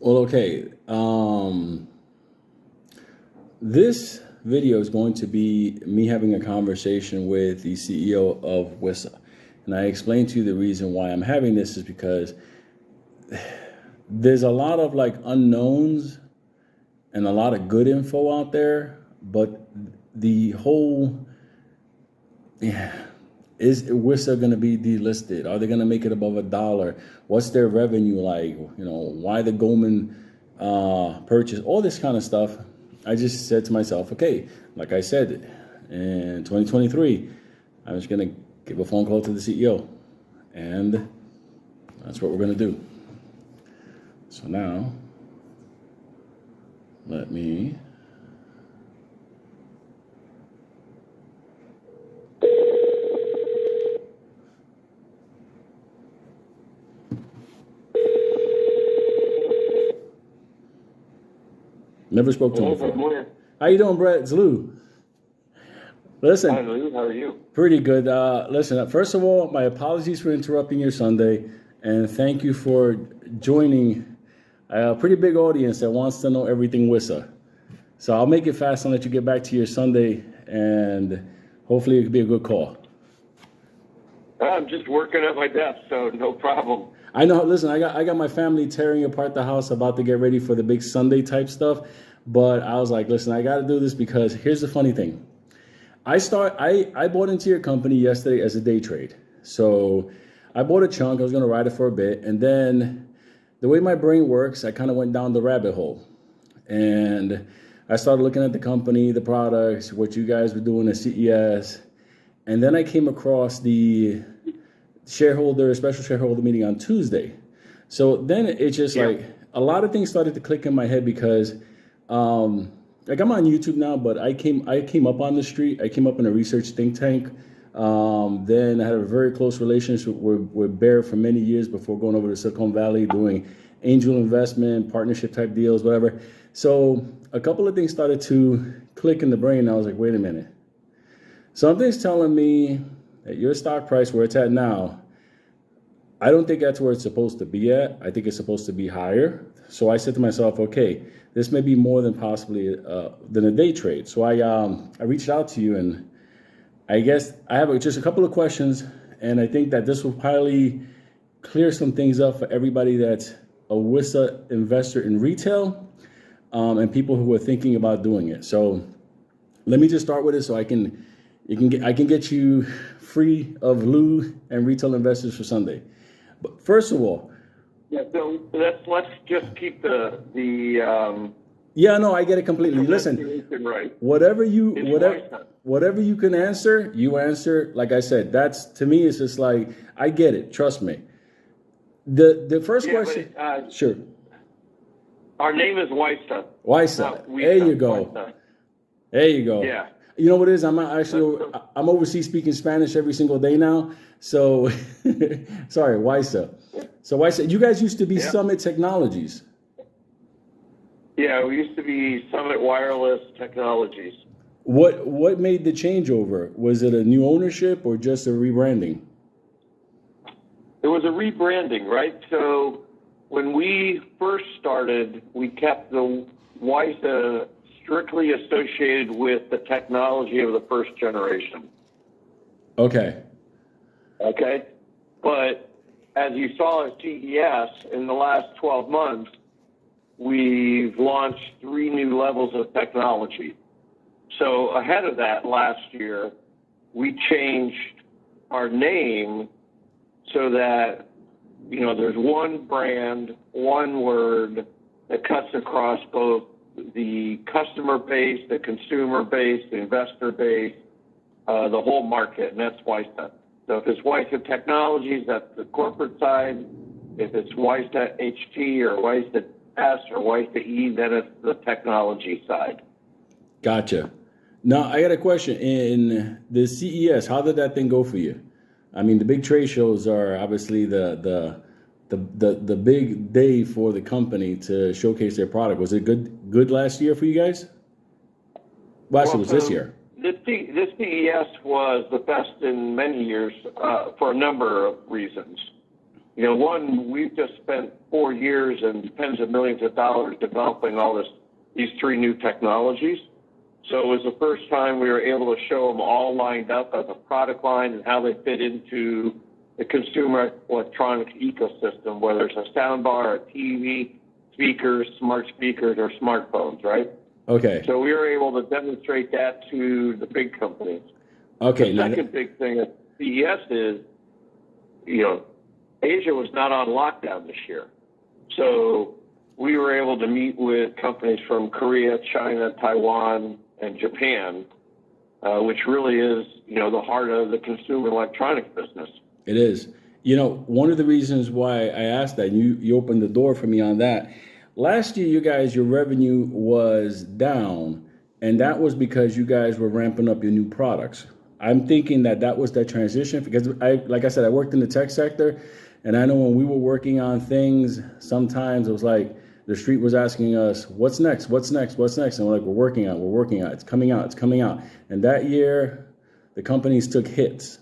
Well, okay. This video is going to be me having a conversation with the CEO of Wisa. And I explained to you the reason why I'm having this is because there's a lot of like unknowns and a lot of good info out there, but the whole, yeah, is Wisa going to be delisted? Are they going to make it above $1? What's their revenue like? Why the Goldman purchase? All this kind of stuff. I just said to myself, okay, like I said, in 2023, I was going to give a phone call to the CEO, and that's what we're going to do. So now, let me. Never spoke to him before. Good morning. How you doing, Brett? It's Lou. Listen. Hi, Lou. How are you? Pretty good. Listen, first of all, my apologies for interrupting your Sunday, and thank you for joining a pretty big audience that wants to know everything Wisa. So I'll make it fast and let you get back to your Sunday, and hopefully it could be a good call. I'm just working at my desk, so no problem. I know. Listen, I got my family tearing apart the house, about to get ready for the big Sunday type stuff. But I was like, listen, I got to do this because here's the funny thing. I bought into your company yesterday as a day trade. So I bought a chunk. I was going to ride it for a bit, and then the way my brain works, I kind of went down the rabbit hole, and I started looking at the company, the products, what you guys were doing at CES, and then I came across the special shareholder meeting on Tuesday. So then it's just like a lot of things started to click in my head because like I'm on YouTube now, but I came up on the street. I came up in a research think tank. Then I had a very close relationship with Bear for many years before going over to Silicon Valley doing angel investment, partnership type deals, whatever. So a couple of things started to click in the brain. I was like, wait a minute. Something's telling me that your stock price, where it's at now, I don't think that's where it's supposed to be at. I think it's supposed to be higher. So I said to myself, okay, this may be more than possibly than a day trade. So I reached out to you, and I guess I have just a couple of questions, and I think that this will probably clear some things up for everybody that's a Wisa investor in retail and people who are thinking about doing it. So let me just start with it so I can get you free of Lou and retail investors for Sunday. But first of all, yeah. So let's just keep the yeah, no, I get it completely. Listen, right. whatever you can answer, you answer. Like I said, that's to me, it's just like I get it. Trust me. The first question, but, sure. Our name is Wisa. Wisa. There you go. Wisa. There you go. Yeah. You know what it is? I'm overseas speaking Spanish every single day now. So, sorry, Wisa. So Wisa, you guys used to be Summit Technologies. Yeah, we used to be Summit Wireless Technologies. What made the changeover? Was it a new ownership or just a rebranding? It was a rebranding, right? So when we first started, we kept the Wisa strictly associated with the technology of the first generation. Okay. Okay. But as you saw at CES in the last 12 months, we've launched 3 new levels of technology. So ahead of that last year, we changed our name so that, there's one brand, one word that cuts across both the customer base, the consumer base, the investor base, the whole market, and that's Wisa. So if it's Wisa Technologies, that's the corporate side. If it's Wisa HT or Wisa S or Wisa E, then it's the technology side. Gotcha. Now I got a question. In the CES, how did that thing go for you? I mean, the big trade shows are obviously the big day for the company to showcase their product. Was it good last year for you guys? Well, actually, it was this year. This CES was the best in many years for a number of reasons. One, we've just spent 4 years and tens of millions of dollars developing these 3 new technologies. So it was the first time we were able to show them all lined up as a product line and how they fit into the consumer electronics ecosystem, whether it's a soundbar, a TV, speakers, smart speakers, or smartphones, right? Okay. So we were able to demonstrate that to the big companies. Okay. The second big thing at CES is, Asia was not on lockdown this year. So we were able to meet with companies from Korea, China, Taiwan, and Japan, which really is, the heart of the consumer electronics business. It is. One of the reasons why I asked that, you opened the door for me on that. Last year, your revenue was down, and that was because you guys were ramping up your new products. I'm thinking that was that transition because like I said, I worked in the tech sector, and I know when we were working on things, sometimes it was like the street was asking us, what's next? What's next? What's next? And we're like, we're working on it. It's coming out. And that year, the companies took hits.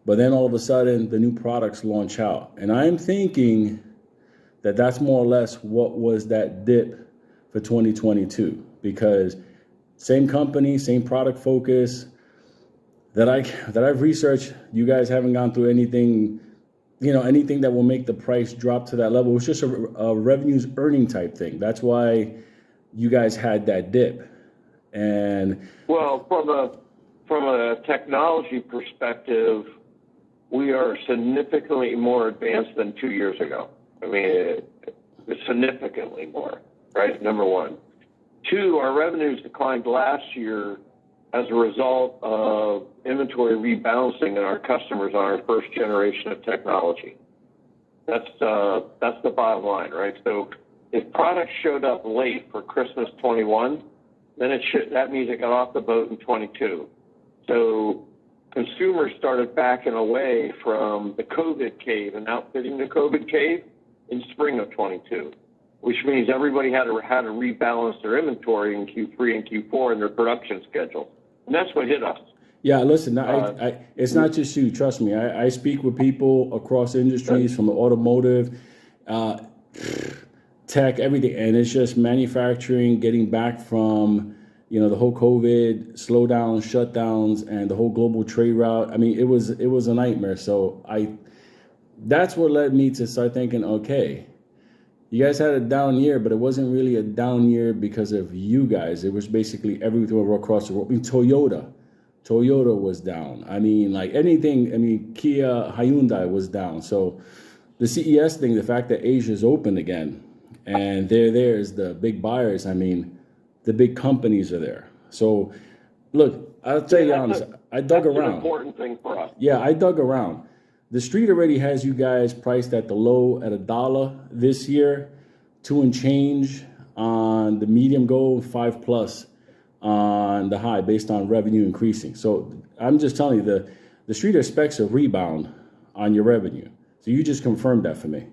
But then all of a sudden, the new products launch out. And I'm thinking that's more or less what was that dip for 2022. Because same company, same product focus that I've researched, you guys haven't gone through anything that will make the price drop to that level. It was just a revenues earning type thing. That's why you guys had that dip. And well, from a technology perspective, we are significantly more advanced than 2 years ago. I mean, significantly more, right? Number one. 2, our revenues declined last year as a result of inventory rebalancing in our customers on our first generation of technology. That's the bottom line, right? So if products showed up late for Christmas 21, then that means it got off the boat in 22. So consumers started backing away from the COVID cave and outfitting the COVID cave in spring of 22, which means everybody had to rebalance their inventory in Q3 and Q4 in their production schedule. And that's what hit us. Yeah, listen, it's not just you. Trust me. I speak with people across industries from the automotive, tech, everything. And it's just manufacturing, getting back from, the whole COVID slowdowns, shutdowns, and the whole global trade route. I mean, it was a nightmare. So that's what led me to start thinking, okay, you guys had a down year, but it wasn't really a down year because of you guys. It was basically everything across the world. I mean, Toyota was down. I mean, like anything. I mean, Kia, Hyundai was down. So the CES thing, the fact that Asia's open again, and there's the big buyers. I mean, the big companies are there. So look, I'll tell you honest. I dug around. That's an important thing for us. Yeah, I dug around. The street already has you guys priced at the low at $1 this year, 2 and change on the medium goal, 5+ on the high based on revenue increasing. So I'm just telling you, the street expects a rebound on your revenue. So you just confirmed that for me.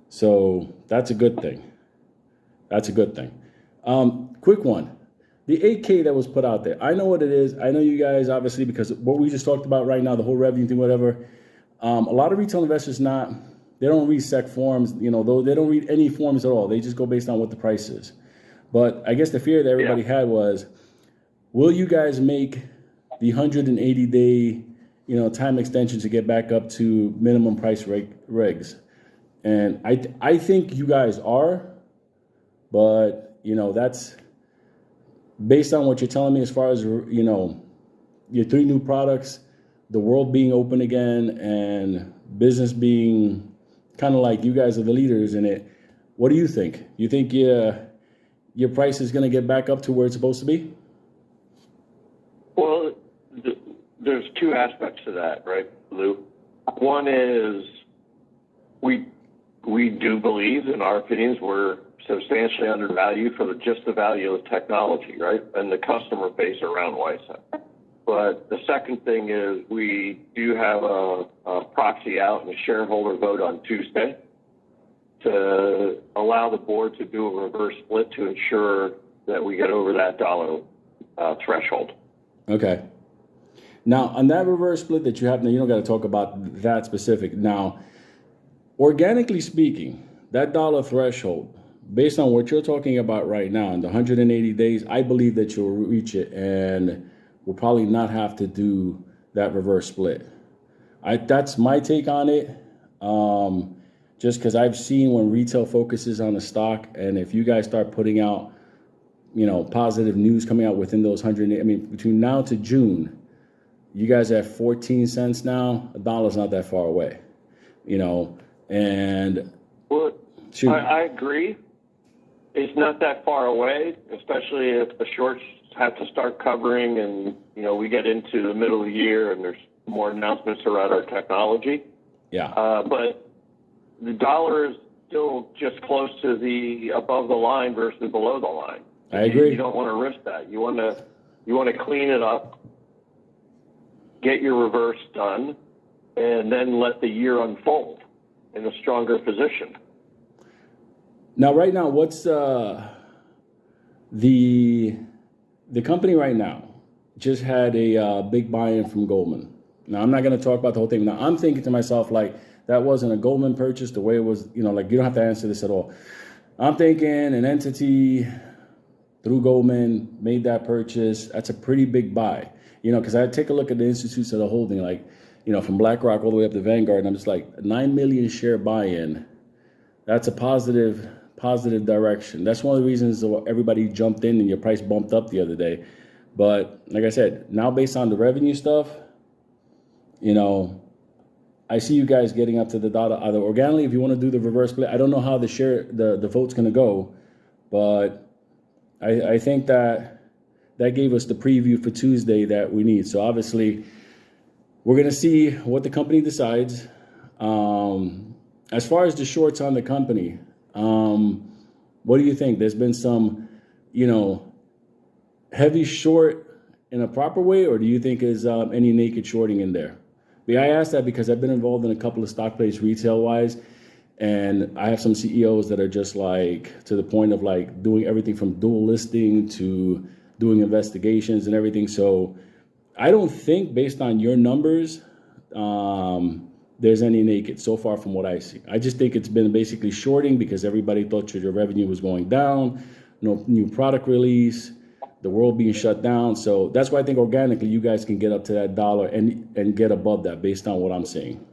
So that's a good thing. Quick one. The 8K that was put out there, I know what it is. I know you guys, obviously, because what we just talked about right now, the whole revenue thing, whatever. A lot of retail investors they don't read SEC forms, though they don't read any forms at all. They just go based on what the price is. But I guess the fear that everybody had was, will you guys make the 180-day, time extension to get back up to minimum price regs? And I think you guys are, but, that's based on what you're telling me as far as, your 3 new products, the world being open again, and business being kind of like you guys are the leaders in it. What do you think? You think your price is going to get back up to where it's supposed to be? Well, there's 2 aspects to that, right, Lou? One is we do believe, in our opinions, we're substantially undervalued for just the value of the technology, right, and the customer base around Wisa. But the second thing is we do have a proxy out and a shareholder vote on Tuesday to allow the board to do a reverse split to ensure that we get over that dollar threshold. Okay. Now, on that reverse split that you have, now you don't got to talk about that specific. Now, Organically speaking, that dollar threshold, based on what you're talking about right now, in the 180 days, I believe that you'll reach it, and we'll probably not have to do that reverse split. That's my take on it. Just because I've seen when retail focuses on the stock, and if you guys start putting out, positive news coming out within those 100, I mean, between now to June, you guys are at 14 cents now. A dollar's not that far away, and Well, I agree. It's not that far away, especially if the shorts have to start covering and, we get into the middle of the year and there's more announcements around our technology. Yeah. But the dollar is still just close to the above the line versus below the line. I agree. You don't want to risk that. You want to clean it up, get your reverse done, and then let the year unfold in a stronger position. Now, right now, what's the company right now just had a big buy-in from Goldman. Now, I'm not going to talk about the whole thing. Now, I'm thinking to myself, like, that wasn't a Goldman purchase the way it was, like, you don't have to answer this at all. I'm thinking an entity through Goldman made that purchase. That's a pretty big buy, because I take a look at the institutes that are holding, like, from BlackRock all the way up to Vanguard, and I'm just like, 9 million share buy-in. That's a positive direction. That's one of the reasons everybody jumped in and your price bumped up the other day. But like I said, now based on the revenue stuff, I see you guys getting up to the dollar either organically if you want to do the reverse split. I don't know how the vote's going to go, but I think that gave us the preview for Tuesday that we need. So obviously, we're going to see what the company decides. As far as the shorts on the company, what do you think? There's been some, heavy short in a proper way, or do you think is any naked shorting in there? I ask that because I've been involved in a couple of stock plays retail-wise, and I have some CEOs that are just like to the point of like doing everything from dual listing to doing investigations and everything. So I don't think, based on your numbers, there's any naked so far from what I see. I just think it's been basically shorting because everybody thought your revenue was going down, no new product release, the world being shut down. So that's why I think organically you guys can get up to that dollar and get above that based on what I'm seeing.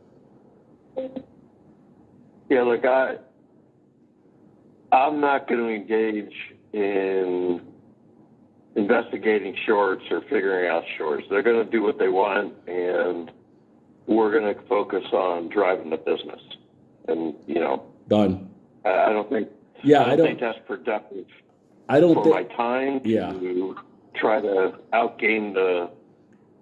Yeah, look, I'm not going to engage in investigating shorts or figuring out shorts. They're going to do what they want, and we're going to focus on driving the business. And, Done. I don't think that's productive. I don't think my time to try to outgame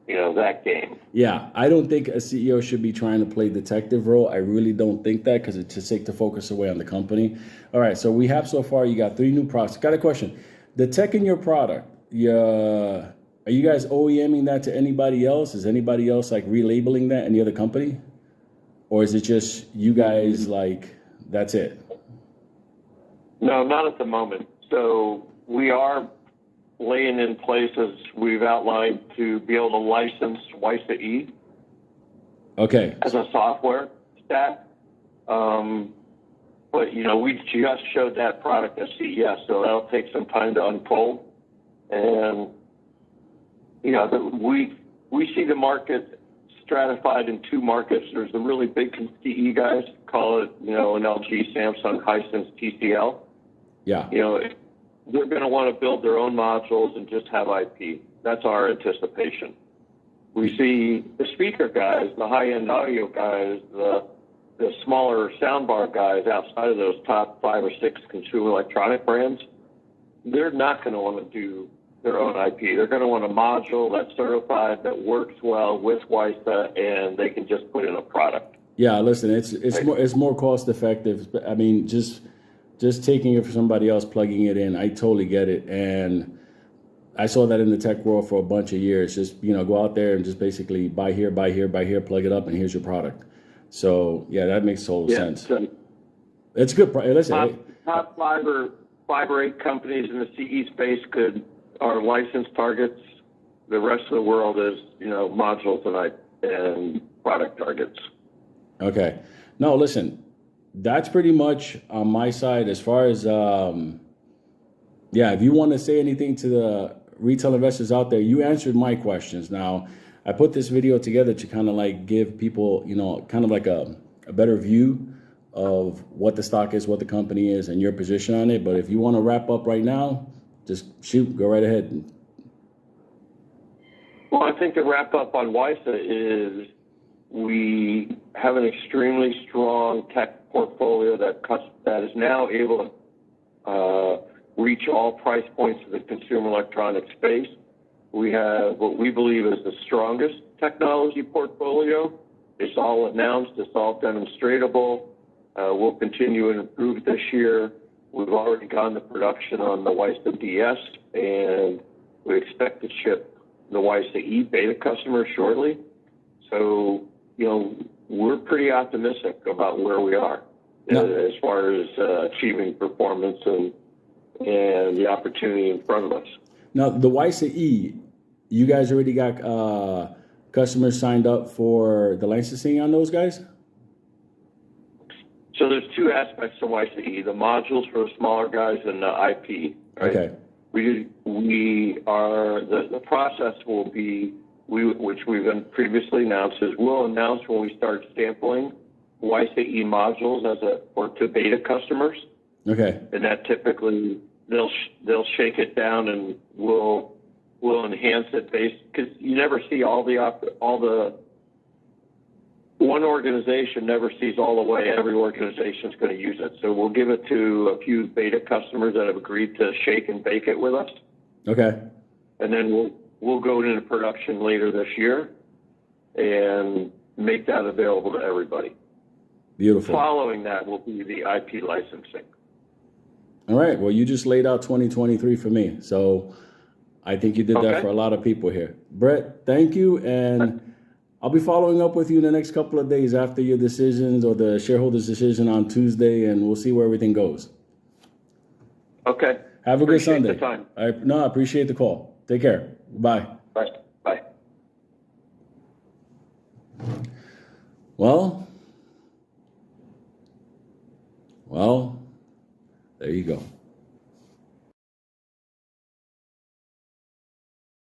that game. Yeah, I don't think a CEO should be trying to play detective role. I really don't think that, because it's just take the focus away on the company. All right, so we have so far, you got 3 new products. Got a question. The tech in your product, are you guys OEMing that to anybody else? Is anybody else like relabeling that, any other company? Or is it just you guys, like, that's it? No, not at the moment. So we are laying in place, as we've outlined, to be able to license Wisa E as a software stack. But, we just showed that product at CES, so that'll take some time to unfold. And, we see the market stratified in 2 markets. There's the really big CE guys, call it, an LG, Samsung, Hisense, TCL. Yeah. They're going to want to build their own modules and just have IP. That's our anticipation. We see the speaker guys, the high-end audio guys, the smaller soundbar guys outside of those top 5 or 6 consumer electronic brands. They're not going to want to do their own IP. They're going to want a module that's certified, that works well with Wisa, and they can just put in a product. Yeah, listen, it's more cost effective. I mean, just taking it for somebody else, plugging it in, I totally get it. And I saw that in the tech world for a bunch of years. Just, go out there and just basically buy here, plug it up, and here's your product. So, yeah, that makes total sense. So it's good. Listen, top 5 or 8 companies in the CE space are licensed targets. The rest of the world is, modules and product targets. Okay. No, listen, that's pretty much on my side as far as yeah, if you want to say anything to the retail investors out there, you answered my questions. Now, I put this video together to kind of like give people, kind of like a better view of what the stock is, what the company is, and your position on it. But if you want to wrap up right now, just shoot, go right ahead. Well, I think the wrap up on Wisa is we have an extremely strong tech portfolio that is now able to reach all price points of the consumer electronics space. We have what we believe is the strongest technology portfolio. It's all announced. It's all demonstratable. We'll continue to improve this year. We've already gone to production on the Wisa DS, and we expect to ship the Wisa E beta customer shortly. So, we're pretty optimistic about where we are as far as achieving performance and the opportunity in front of us. Now, the Wisa E, you guys already got customers signed up for the licensing on those guys? So there's two aspects to Wisa E, the modules for the smaller guys and the IP. Right? Okay. We are, the process will be, which we've previously announced, is we'll announce when we start sampling Wisa E modules to beta customers. Okay. And that typically, they'll shake it down and we'll enhance it because you never see all the one organization never sees all the way every organization is going to use it. So we'll give it to a few beta customers that have agreed to shake and bake it with us. Okay. And then we'll go into production later this year and make that available to everybody. Beautiful. Following that will be the IP licensing. All right. Well, you just laid out 2023 for me. So I think you did that for a lot of people here. Brett, thank you. And I'll be following up with you in the next couple of days after your decisions or the shareholders' decision on Tuesday, and we'll see where everything goes. Okay. Have a good Sunday. Appreciate the time. I appreciate the call. Take care. Bye. Bye. Bye. Well, there you go.